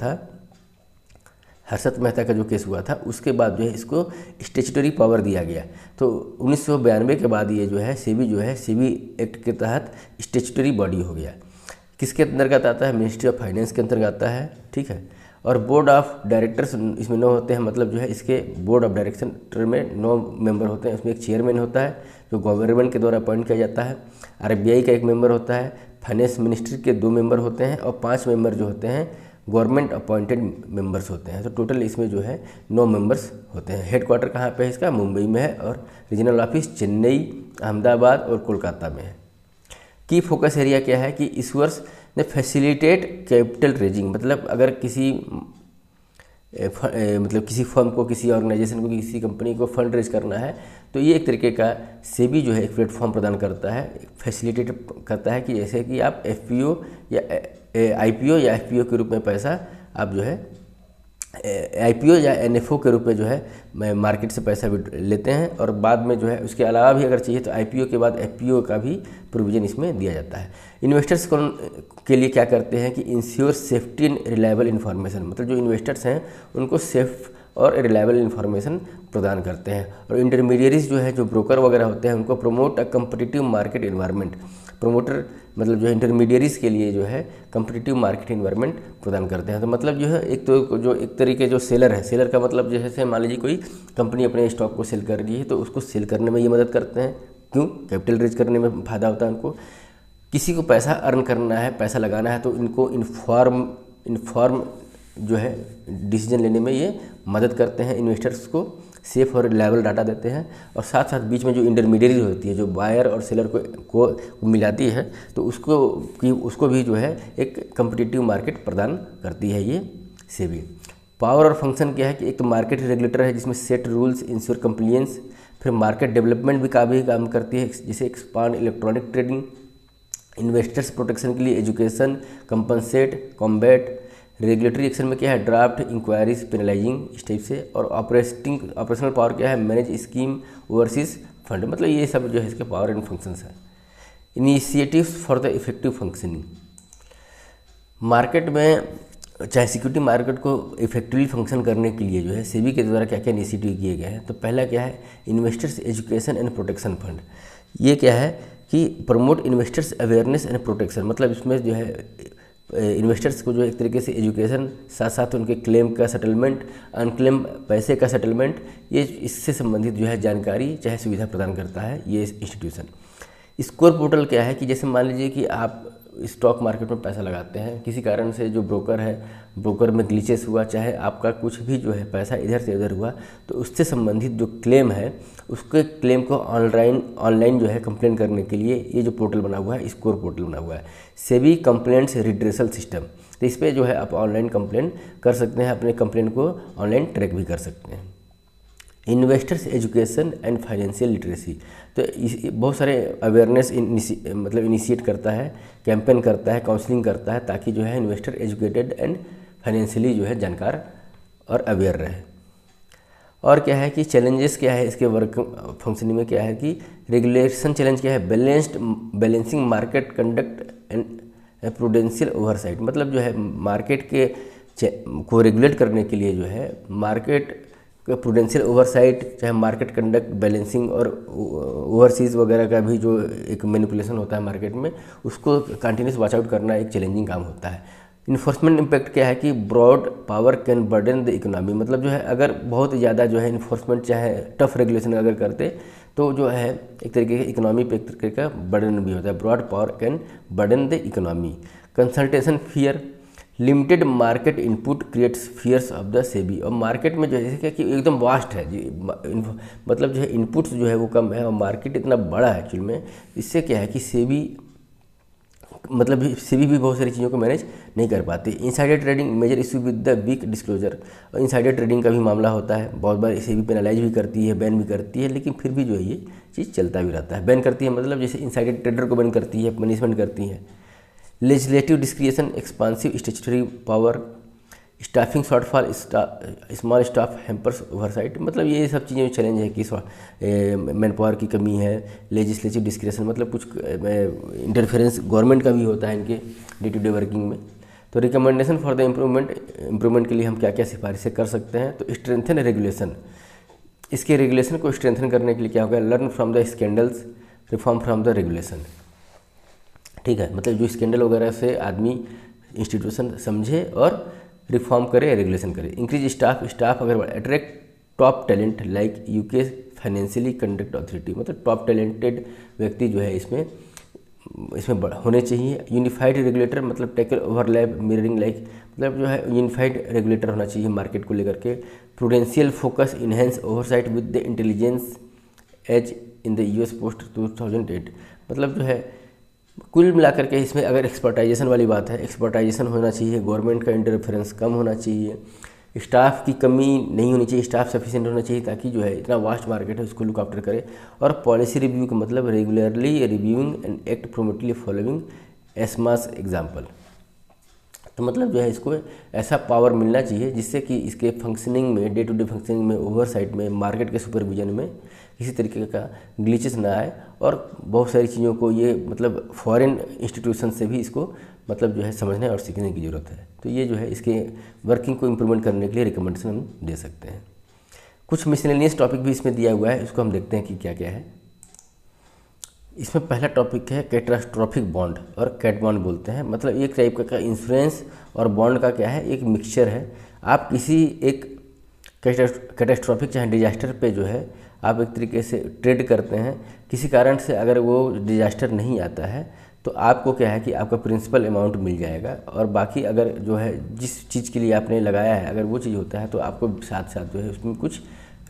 था उसके बाद जो है इसको स्टैट्यूटरी पावर दिया गया। तो 1992 के बाद ये जो है सेबी एक्ट के तहत स्टैट्यूटरी बॉडी हो गया। किसके अंतर्गत आता है, मिनिस्ट्री ऑफ फाइनेंस के अंतर्गत आता है, ठीक है। और बोर्ड ऑफ डायरेक्टर्स इसमें 9 होते हैं, मतलब जो है इसके बोर्ड ऑफ डायरेक्टर में 9 मेंबर होते हैं। उसमें एक चेयरमैन होता है जो गवर्नमेंट के द्वारा अपॉइंट किया जाता है। RBI का 1 मेंबर होता है, फाइनेंस मिनिस्ट्री के 2 मेंबर होते हैं, और 5 मेंबर जो होते हैं गवर्नमेंट अपॉइंटेड मेंबर्स होते हैं। तो टोटल इसमें जो है 9 मेंबर्स होते हैं। हेडक्वार्टर कहाँ पे है इसका, मुंबई में है, और रीजनल ऑफिस चेन्नई, अहमदाबाद और कोलकाता में है। की फोकस एरिया क्या है कि इशूअर्स ने फैसिलिटेट कैपिटल रेजिंग। मतलब अगर किसी फर्म को, किसी ऑर्गेनाइजेशन को, किसी कंपनी को फंड रेज करना है तो ये एक तरीके का सेबी जो है एक प्लेटफॉर्म प्रदान करता है, फैसिलिटेट करता है कि जैसे कि आप FPO या IPO या FPO के रूप में पैसा आप जो है IPO या NFO के रूप में जो है मार्केट से पैसा भी लेते हैं, और बाद में जो है उसके अलावा भी अगर चाहिए तो IPO के बाद FPO का भी प्रोविजन इसमें दिया जाता है। इन्वेस्टर्स के लिए क्या करते हैं कि ensure safety and reliable information. मतलब जो इन्वेस्टर्स हैं उनको सेफ और रिलायबल इन्फॉर्मेशन प्रदान करते हैं। और इंटरमीडियरीज जो है, जो ब्रोकर वगैरह होते हैं, उनको promote a competitive market environment. Promoter मतलब जो है इंटरमीडियरीज के लिए जो है कम्पिटिटिव मार्केट इन्वायरमेंट प्रदान करते हैं। तो मतलब जो है एक तरीके जो सेलर है, सेलर का मतलब जो है मान लीजिए कोई कंपनी अपने स्टॉक को सेल कर रही है तो उसको सेल करने में ये मदद करते हैं। क्यों, कैपिटल रेज करने में फ़ायदा होता है उनको। किसी को पैसा अर्न करना है, पैसा लगाना है, तो इनको इन्फॉर्म जो है डिसीजन लेने में ये मदद करते हैं। इन्वेस्टर्स को सेफ और रिलायबल डाटा देते हैं, और साथ साथ बीच में जो इंटरमीडियरी होती है, जो बायर और सेलर को मिलाती है, तो उसको भी जो है एक कम्पिटिटिव मार्केट प्रदान करती है ये सेबी। पावर और फंक्शन क्या है कि एक तो मार्केट रेगुलेटर है जिसमें सेट रूल्स, इंश्योर कंप्लियंस, फिर मार्केट डेवलपमेंट भी काम करती है, जैसे expand electronic trading, investors protection के लिए education, compensate, combat, regulatory action में क्या है ड्राफ्ट, इंक्वायरीज, पेनलाइजिंग इस टाइप से, और ऑपरेशनल पावर क्या है मैनेज स्कीम, ओवरसीज फंड। मतलब ये सब जो है इसके पावर एंड फंक्शंस हैं। Initiatives for the effective functioning, market में चाहे सिक्योरिटी मार्केट को इफेक्टिवली फंक्शन करने के लिए जो है सेबी के द्वारा क्या क्या इनिशिएटिव किए गए हैं। तो पहला क्या है investors education and protection fund. ये क्या है कि promote investors awareness and protection, मतलब इसमें जो है इन्वेस्टर्स को जो एक तरीके से एजुकेशन, साथ साथ उनके क्लेम का सेटलमेंट, अनक्लेम पैसे का सेटलमेंट, ये इससे संबंधित जो है जानकारी चाहे सुविधा प्रदान करता है ये इंस्टीट्यूशन। स्कोर पोर्टल क्या है कि जैसे मान लीजिए कि आप स्टॉक मार्केट में पैसा लगाते हैं, किसी कारण से जो ब्रोकर है, ब्रोकर में ग्लिचेस हुआ, चाहे आपका कुछ भी जो है पैसा इधर से उधर हुआ, तो उससे संबंधित जो क्लेम है उसके क्लेम को ऑनलाइन जो है कंप्लेन करने के लिए ये जो पोर्टल बना हुआ है, स्कोर पोर्टल बना हुआ है, सेबी कंप्लेंट्स रिड्रेसल सिस्टम। तो इस पर जो है आप ऑनलाइन कंप्लेन कर सकते हैं, अपने कंप्लेन को ऑनलाइन ट्रैक भी कर सकते हैं। Investors education and financial literacy, तो बहुत सारे अवेयरनेस मतलब इनिशिएट करता है, कैंपेन करता है, काउंसलिंग करता है, ताकि जो है इन्वेस्टर एजुकेटेड एंड फाइनेंशियली जो है जानकार और अवेयर रहे। और क्या है कि चैलेंजेस क्या है इसके वर्क फंक्शनिंग में, क्या है कि रेगुलेशन चैलेंज क्या है balancing market conduct and prudential oversight, मतलब जो है मार्केट के को रेगुलेट करने के लिए जो है मार्केट प्रूडेंशियल ओवरसाइट, चाहे मार्केट कंडक्ट, बैलेंसिंग और ओवरसीज वगैरह का भी जो एक मैनिपुलेशन होता है मार्केट में, उसको कंटिन्यूस वॉच आउट करना एक चैलेंजिंग काम होता है। इन्फोर्समेंट इम्पैक्ट क्या है कि broad power can burden the economy, मतलब जो है अगर बहुत ज़्यादा जो है इन्फोर्समेंट चाहे टफ रेगुलेशन अगर करते तो जो है एक तरीके के इकोनॉमी पे एक तरीके का बर्डन भी होता है। Broad power can burden the economy. Consultation fear, limited market input creates fears of the SEBI, और मार्केट में जो है जैसे क्या कि एकदम वास्ट है जी, मतलब जो है इनपुट्स जो है वो कम है और मार्केट इतना बड़ा है एक्चुअल में, इससे क्या है कि सेबी भी बहुत सारी चीज़ों को मैनेज नहीं कर पाती। Insider trading major issue with the weak disclosure, और इनसाइडर ट्रेडिंग का भी मामला होता है, बहुत बार इसे भी पेनलाइज भी करती है, बैन भी करती है, लेकिन फिर भी जो है ये चीज़ चलता भी रहता है। बैन करती है मतलब जैसे इनसाइडर ट्रेडर को बैन करती है, पनिशमेंट करती है। Legislative discretion, expansive statutory power, staffing shortfall, small staff hampers oversight, मतलब ये सब चीज़ें चैलेंज है कि मैन पावर की कमी है। लेजिस्लेटिव डिस्क्रिएशन मतलब कुछ इंटरफेरेंस गवर्नमेंट का भी होता है इनके डे टू डे वर्किंग में। तो रिकमेंडेशन फॉर द इम्प्रूवमेंट के लिए हम क्या क्या सिफारिशें कर सकते हैं, तो स्ट्रेंथन रेगुलेशन, इसके रेगुलेशन को स्ट्रेंथन करने के लिए क्या होगा, learn from the scandals, reform from the regulation. ठीक है, मतलब जो स्कैंडल वगैरह से आदमी इंस्टीट्यूशन समझे और रिफॉर्म करे, रेगुलेशन करे। इंक्रीज स्टाफ अगर attract top talent like UK financially conduct authority, मतलब टॉप टैलेंटेड व्यक्ति जो है इसमें होने चाहिए। यूनिफाइड रेगुलेटर मतलब टैकल ओवरलैप मिररिंग लाइक, मतलब जो है यूनिफाइड रेगुलेटर होना चाहिए मार्केट को लेकर के। Prudential focus enhance oversight with the intelligence as in the US post 2008, मतलब जो है कुल मिलाकर के इसमें अगर एक्सपर्टाइजेशन वाली बात है, एक्सपर्टाइजेशन होना चाहिए, गवर्नमेंट का इंटरफेरेंस कम होना चाहिए, स्टाफ की कमी नहीं होनी चाहिए, स्टाफ सफिशिएंट होना चाहिए ताकि जो है इतना वास्ट मार्केट है उसको लुक आफ्टर करे। और पॉलिसी रिव्यू का मतलब regularly reviewing and act promptly following ESMA's example, तो मतलब जो है इसको ऐसा पावर मिलना चाहिए जिससे कि इसके फंक्शनिंग में, डे टू डे फंक्शनिंग में, ओवरसाइट में, मार्केट के सुपरविजन में किसी तरीके का ग्लिचेस ना आए, और बहुत सारी चीज़ों को ये मतलब फॉरेन इंस्टीट्यूशन से भी इसको मतलब जो है समझने और सीखने की ज़रूरत है। तो ये जो है इसके वर्किंग को इम्प्रूवमेंट करने के लिए रिकमेंडेशन हम दे सकते हैं। कुछ मिसलेनियस टॉपिक भी इसमें दिया हुआ है, इसको हम देखते हैं कि क्या क्या है। इसमें पहला टॉपिक है कैटास्ट्रॉफिक बॉन्ड, और कैट बॉन्ड बोलते हैं, मतलब एक टाइप का इंश्योरेंस और बॉन्ड का क्या है, एक मिक्सचर है। आप किसी एक कैटास्ट्रॉफिक चाहे डिजास्टर पे जो है आप एक तरीके से ट्रेड करते हैं, किसी कारण से अगर वो डिजास्टर नहीं आता है तो आपको क्या है कि आपका प्रिंसिपल अमाउंट मिल जाएगा, और बाकी अगर जो है जिस चीज़ के लिए आपने लगाया है अगर वो चीज़ होता है तो आपको साथ साथ जो है उसमें कुछ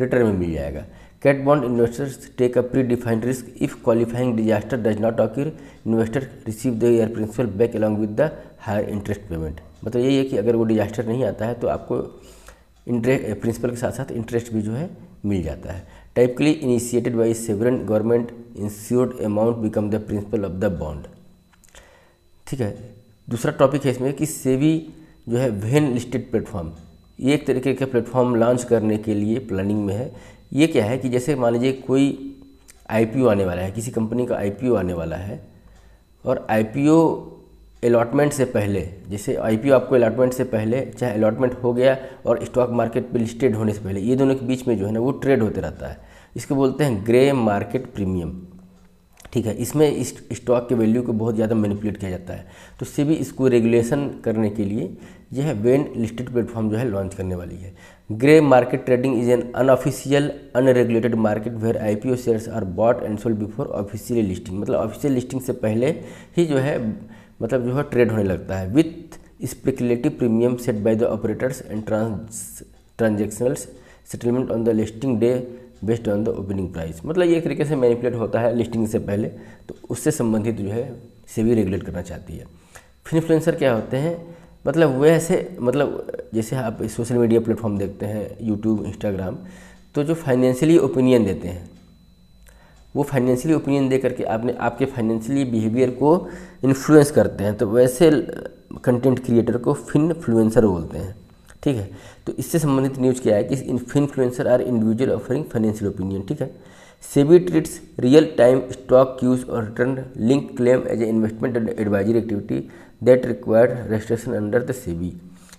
रिटर्न में मिल जाएगा। Cat bond investors take a predefined risk if qualifying disaster does not occur, investor receive their principal back along with the higher interest payment, मतलब यही है कि अगर वो डिजास्टर नहीं आता है तो आपको प्रिंसिपल के साथ साथ इंटरेस्ट भी जो है मिल जाता है। Typically initiated by sovereign government insured amount become the principal of the bond. ठीक है, दूसरा टॉपिक है इसमें कि सेबी जो है वेन लिस्टेड प्लेटफॉर्म, ये एक तरीके का प्लेटफॉर्म लॉन्च करने के लिए प्लानिंग में है। ये क्या है कि जैसे मान लीजिए कोई आईपीओ आने वाला है, किसी कंपनी का आईपीओ आने वाला है, और आईपीओ अलॉटमेंट से पहले, जैसे आईपीओ आपको अलॉटमेंट से पहले, चाहे अलॉटमेंट हो गया और स्टॉक मार्केट पे लिस्टेड होने से पहले, ये दोनों के बीच में जो है ना वो ट्रेड होते रहता है। इसको बोलते हैं ग्रे मार्केट प्रीमियम। ठीक है, इसमें इस स्टॉक के वैल्यू को बहुत ज़्यादा मैनिपुलेट किया जाता है। तो सेबी इसको रेगुलेशन करने के लिए जो है वेन लिस्टेड प्लेटफॉर्म जो है लॉन्च करने वाली है। Grey market trading is an unofficial unregulated market where IPO shares are bought and sold before officially listing. मतलब ऑफिशियल लिस्टिंग से पहले ही जो है मतलब जो है ट्रेड होने लगता है with speculative premium set by the operators and transactional settlement on the listing day based on the opening price. मतलब ये एक तरीके से मैनिपुलेट होता है लिस्टिंग से पहले, तो उससे संबंधित जो है सेबी रेगुलेट करना चाहती है। इन्फ्लुएंसर क्या होते हैं, मतलब वैसे मतलब जैसे आप सोशल मीडिया प्लेटफॉर्म देखते हैं, यूट्यूब, इंस्टाग्राम, तो जो फाइनेंशियली ओपिनियन देते हैं, वो फाइनेंशियली ओपिनियन दे करके आपके फाइनेंशियली बिहेवियर को इन्फ्लुएंस करते हैं, तो वैसे कंटेंट क्रिएटर को फिनफ्लुएंसर बोलते हैं। ठीक है, तो इससे संबंधित न्यूज़ क्या है कि finfluencer are individual offering financial opinion. ठीक है, SEBI treats real time stock cues और return link claim as a investment and advisory activity that required registration under the SEBI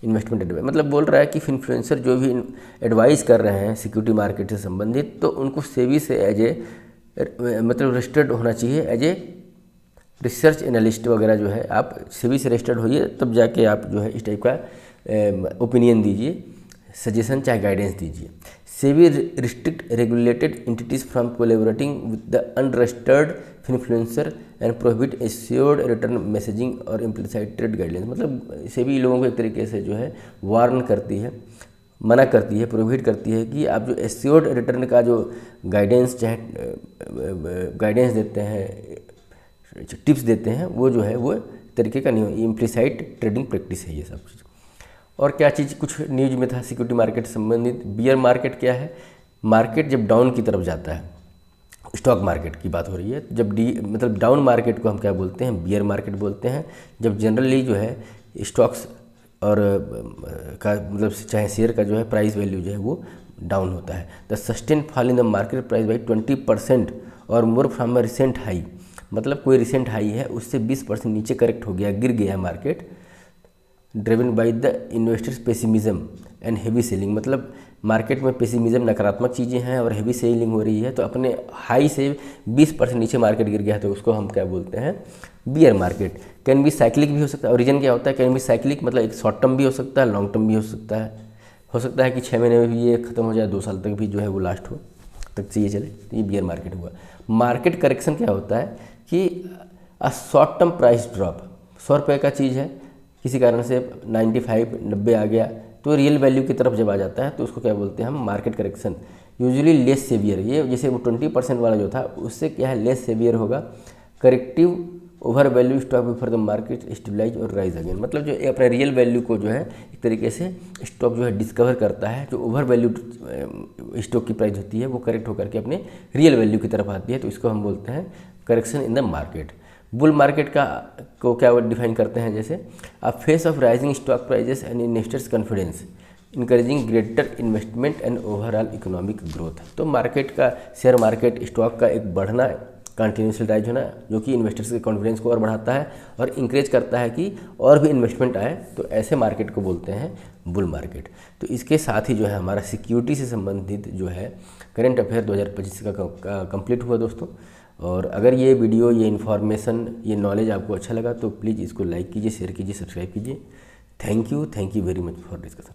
investment advice. मतलब बोल रहा है कि इन्फ्लुएंसर जो भी एडवाइस कर रहे हैं सिक्योरिटी मार्केट से संबंधित, तो उनको सेबी से एज ए मतलब रजिस्टर्ड होना चाहिए एज ए रिसर्च एनालिस्ट वगैरह जो है, आप सेबी से रजिस्टर्ड होइए तब जाके आप जो है इस टाइप का ओपिनियन दीजिए, सजेशन चाहे गाइडेंस दीजिए। SEBI restrict regulated entities from collaborating with the unregistered influencer and prohibit assured return messaging और इम्प्लिसाइड ट्रेड गाइडलाइंस। मतलब सेबी लोगों को एक तरीके से जो है वार्न करती है, मना करती है, प्रोहिबिट करती है कि आप जो एश्योर्ड रिटर्न का जो गाइडेंस चाहे गाइडेंस देते हैं, टिप्स देते हैं, वो जो है वो तरीके का नहीं हो, इम्प्लिसाइड ट्रेडिंग प्रैक्टिस है ये सब चीज़। और क्या चीज़ कुछ न्यूज में था सिक्योरिटी मार्केट से संबंधित। बियर मार्केट क्या है, मार्केट जब डाउन की तरफ जाता है, स्टॉक मार्केट की बात हो रही है, जब मतलब डाउन मार्केट को हम क्या बोलते हैं, बियर मार्केट बोलते हैं। जब जनरली जो है स्टॉक्स और का मतलब चाहे शेयर का जो है प्राइस वैल्यू जो है वो डाउन होता है। The sustain fall in the market price by 20% और more from a recent high. मतलब कोई रिसेंट हाई है उससे 20% नीचे करेक्ट हो गया, गिर गया market, driven by the investors pessimism and heavy selling. मतलब मार्केट में पेसिमिज्म, नकारात्मक चीज़ें हैं और हेवी सेलिंग हो रही है, तो अपने हाई से 20% नीचे मार्केट गिर गया है, तो उसको हम क्या बोलते हैं, beer market. Can be cyclic भी हो सकता है। ओरिजिन क्या होता है, कैन बी साइक्लिक मतलब एक शॉर्ट टर्म भी हो सकता है, लॉन्ग टर्म भी हो सकता है। हो सकता है कि 6 महीने में भी ये खत्म हो जाए, 2 साल तक भी जो है वो लास्ट हो तक चाहिए चले, तो ये बियर मार्केट हुआ। मार्केट करेक्शन क्या होता है कि a short term price drop, 100 रुपये का चीज़ है, किसी कारण से 95, 90 आ गया, तो रियल वैल्यू की तरफ जब आ जाता है तो उसको क्या बोलते हैं हम, market correction. Usually less severe, ये जैसे वो 20% वाला जो था उससे क्या है लेस सेवियर होगा। Corrective over value stock before the market stabilize और राइज अगेन। मतलब जो अपने रियल वैल्यू को जो है एक तरीके से स्टॉक जो है डिस्कवर करता है, जो ओवर वैल्यू स्टॉक की प्राइस होती है वो करेक्ट होकर के अपने रियल वैल्यू की तरफ आती है, तो इसको हम बोलते हैं correction in the market. Bull market का को क्या डिफाइन करते हैं, जैसे a phase of rising stock prices and investors confidence encouraging greater investment and overall economic growth. तो मार्केट का, शेयर मार्केट स्टॉक का एक बढ़ना, कंटिन्यूसली राइज होना, जो कि इन्वेस्टर्स के कॉन्फिडेंस को और बढ़ाता है और इंकरेज करता है कि और भी इन्वेस्टमेंट आए, तो ऐसे मार्केट को बोलते हैं बुल मार्केट। तो इसके साथ ही जो है हमारा सिक्योरिटी से संबंधित जो है करंट अफेयर 2025 का कंप्लीट हुआ दोस्तों। और अगर ये वीडियो, ये इन्फॉर्मेशन, ये नॉलेज आपको अच्छा लगा तो प्लीज़ इसको लाइक कीजिए, शेयर कीजिए, सब्सक्राइब कीजिए। Thank you very much for discussion.